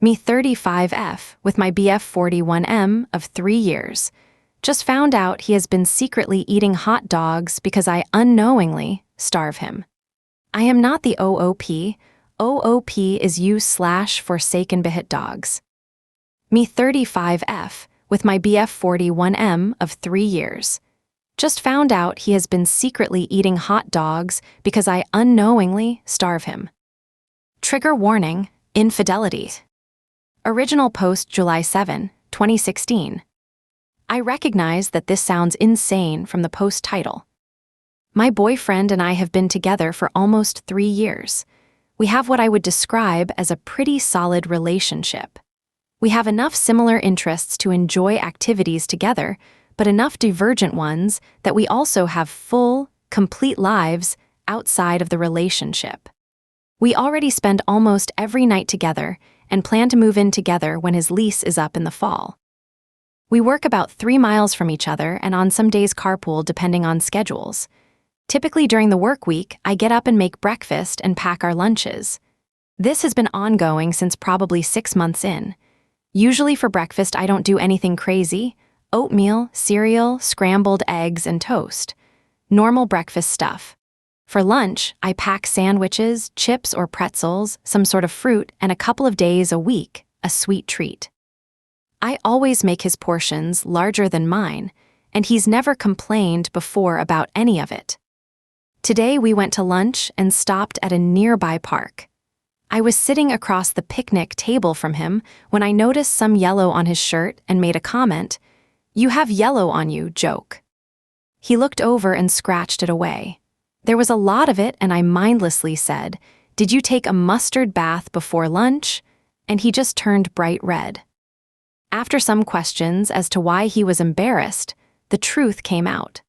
Me 35F with my BF 41M of 3 years. Just found out he has been secretly eating hot dogs because I unknowingly starve him. I am not the OOP. OOP is u/Forsaken Behit Dogs. Me 35F with my BF 41M of 3 years. Just found out he has been secretly eating hot dogs because I unknowingly starve him. Trigger warning, infidelity. Original post July 7, 2016. I recognize that this sounds insane from the post title. My boyfriend and I have been together for almost 3 years. We have what I would describe as a pretty solid relationship. We have enough similar interests to enjoy activities together, but enough divergent ones that we also have full, complete lives outside of the relationship. We already spend almost every night together and plan to move in together when his lease is up in the fall. We work about 3 miles from each other and on some days carpool depending on schedules. Typically during the work week, I get up and make breakfast and pack our lunches. This has been ongoing since probably 6 months in. Usually for breakfast, I don't do anything crazy. Oatmeal, cereal, scrambled eggs, and toast. Normal breakfast stuff. For lunch, I pack sandwiches, chips or pretzels, some sort of fruit, and a couple of days a week, a sweet treat. I always make his portions larger than mine, and he's never complained before about any of it. Today we went to lunch and stopped at a nearby park. I was sitting across the picnic table from him when I noticed some yellow on his shirt and made a comment, "You have yellow on you," joke. He looked over and scratched it away. There was a lot of it and I mindlessly said, "Did you take a mustard bath before lunch?" And he just turned bright red. After some questions as to why he was embarrassed, the truth came out.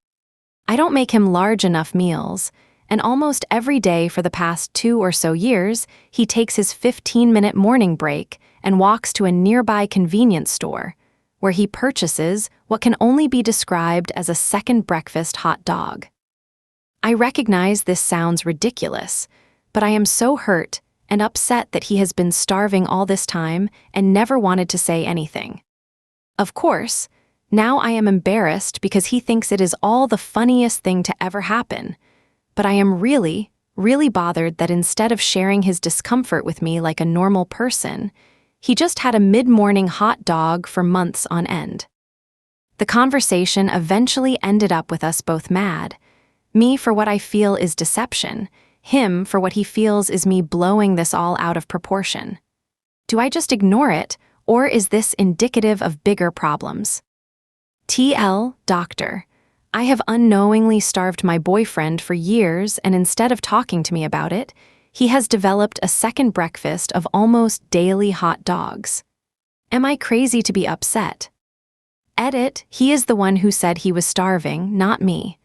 I don't make him large enough meals, and almost every day for the past 2 or so years, he takes his 15-minute morning break and walks to a nearby convenience store, where he purchases what can only be described as a second breakfast hot dog. I recognize this sounds ridiculous, but I am so hurt and upset that he has been starving all this time and never wanted to say anything. Of course, now I am embarrassed because he thinks it is all the funniest thing to ever happen, but I am really, really bothered that instead of sharing his discomfort with me like a normal person, he just had a mid-morning hot dog for months on end. The conversation eventually ended up with us both mad, me for what I feel is deception, him for what he feels is me blowing this all out of proportion. Do I just ignore it, or is this indicative of bigger problems? TL, Doctor. I have unknowingly starved my boyfriend for years, and instead of talking to me about it, he has developed a second breakfast of almost daily hot dogs. Am I crazy to be upset? Edit, he is the one who said he was starving, not me.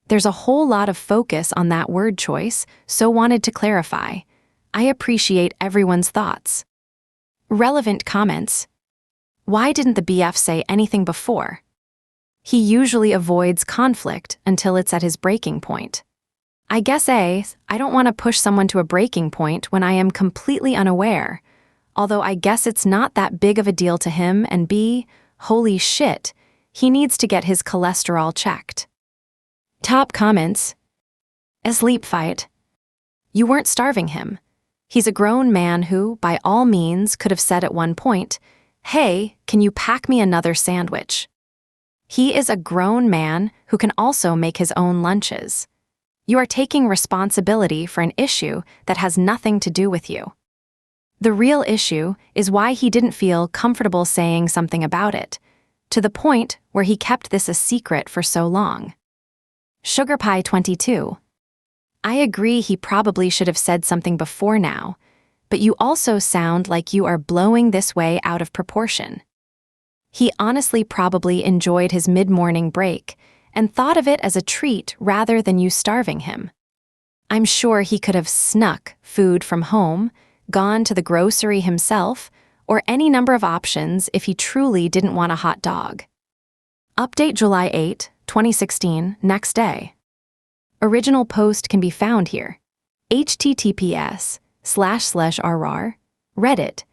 There's a whole lot of focus on that word choice, so wanted to clarify. I appreciate everyone's thoughts. Relevant comments. Why didn't the BF say anything before? He usually avoids conflict until it's at his breaking point. I guess I don't want to push someone to a breaking point when I am completely unaware, although I guess it's not that big of a deal to him, and B, holy shit, he needs to get his cholesterol checked. Top comments. A sleep fight. You weren't starving him. He's a grown man who, by all means, could have said at one point, "Hey, can you pack me another sandwich?" He is a grown man who can also make his own lunches. You are taking responsibility for an issue that has nothing to do with you. The real issue is why he didn't feel comfortable saying something about it, to the point where he kept this a secret for so long. Sugar Pie 22. I agree he probably should have said something before now, but you also sound like you are blowing this way out of proportion. He honestly probably enjoyed his mid-morning break and thought of it as a treat rather than you starving him. I'm sure he could have snuck food from home, gone to the grocery himself, or any number of options if he truly didn't want a hot dog. Update July 8, 2016, next day. Original post can be found here. https://rr, Reddit,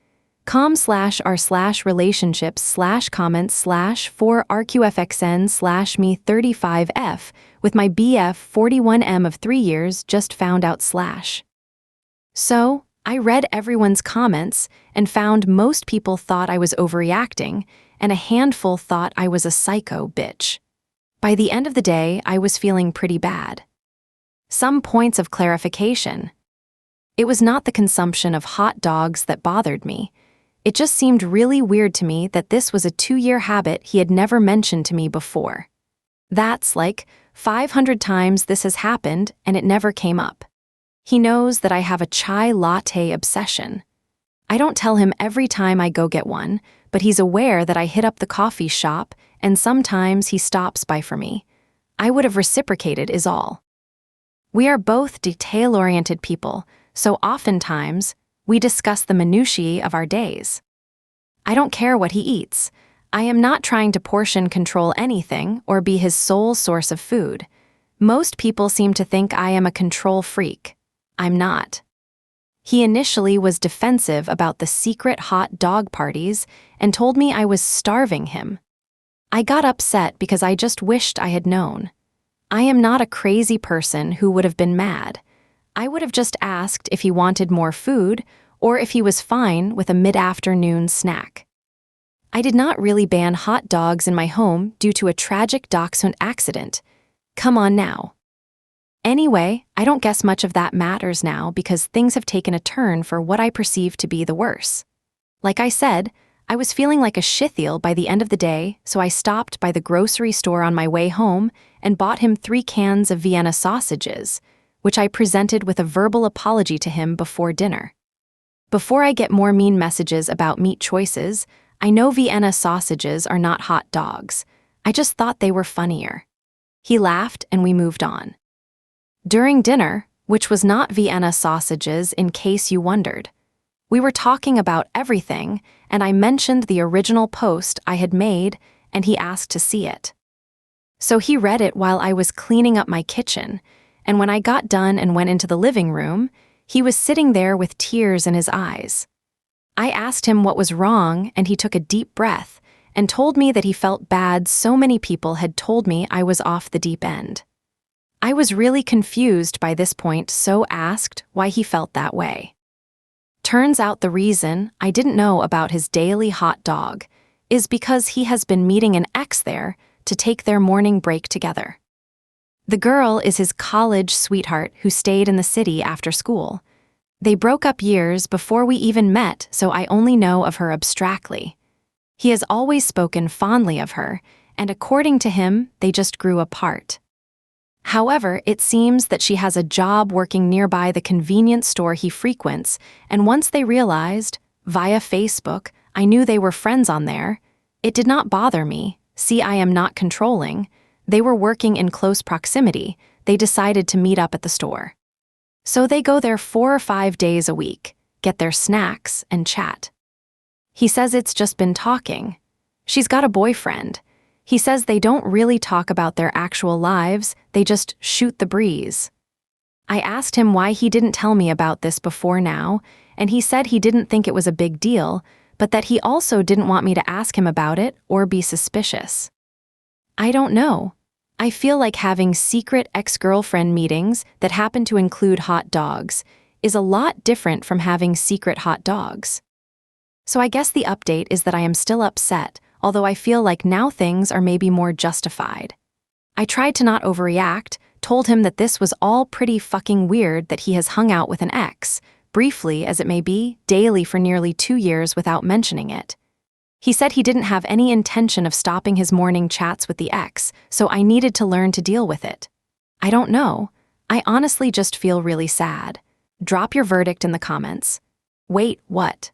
com/r/relationships/comments/4rqfxn/me35f with my BF41M of 3 years just found out /. So, I read everyone's comments and found most people thought I was overreacting, and a handful thought I was a psycho bitch. By the end of the day, I was feeling pretty bad. Some points of clarification. It was not the consumption of hot dogs that bothered me. It just seemed really weird to me that this was a 2-year habit he had never mentioned to me before. That's like 500 times this has happened and it never came up. He knows that I have a chai latte obsession. I don't tell him every time I go get one, but he's aware that I hit up the coffee shop and sometimes he stops by for me. I would have reciprocated is all. We are both detail-oriented people, so oftentimes we discuss the minutiae of our days. I don't care what he eats. I am not trying to portion control anything or be his sole source of food. Most people seem to think I am a control freak. I'm not. He initially was defensive about the secret hot dog parties and told me I was starving him. I got upset because I just wished I had known. I am not a crazy person who would have been mad. I would have just asked if he wanted more food or if he was fine with a mid-afternoon snack. I did not really ban hot dogs in my home due to a tragic dachshund accident. Come on now. Anyway, I don't guess much of that matters now because things have taken a turn for what I perceive to be the worse. Like I said, I was feeling like a shitheel by the end of the day, so I stopped by the grocery store on my way home and bought him 3 cans of Vienna sausages, which I presented with a verbal apology to him before dinner. Before I get more mean messages about meat choices, I know Vienna sausages are not hot dogs. I just thought they were funnier. He laughed and we moved on. During dinner, which was not Vienna sausages in case you wondered, we were talking about everything and I mentioned the original post I had made and he asked to see it. So he read it while I was cleaning up my kitchen, and when I got done and went into the living room, he was sitting there with tears in his eyes. I asked him what was wrong and he took a deep breath and told me that he felt bad so many people had told me I was off the deep end. I was really confused by this point, so asked why he felt that way. Turns out the reason I didn't know about his daily hot dog is because he has been meeting an ex there to take their morning break together. The girl is his college sweetheart who stayed in the city after school. They broke up years before we even met, so I only know of her abstractly. He has always spoken fondly of her, and according to him, they just grew apart. However, it seems that she has a job working nearby the convenience store he frequents, and once they realized, via Facebook, I knew they were friends on there, it did not bother me. See, I am not controlling. They were working in close proximity. They decided to meet up at the store. So they go there 4 or 5 days a week, get their snacks, and chat. He says it's just been talking. She's got a boyfriend. He says they don't really talk about their actual lives, they just shoot the breeze. I asked him why he didn't tell me about this before now, and he said he didn't think it was a big deal, but that he also didn't want me to ask him about it or be suspicious. I don't know. I feel like having secret ex-girlfriend meetings that happen to include hot dogs is a lot different from having secret hot dogs. So I guess the update is that I am still upset, although I feel like now things are maybe more justified. I tried to not overreact, told him that this was all pretty fucking weird that he has hung out with an ex, briefly as it may be, daily for nearly 2 years without mentioning it. He said he didn't have any intention of stopping his morning chats with the ex, so I needed to learn to deal with it. I don't know. I honestly just feel really sad. Drop your verdict in the comments. Wait, what?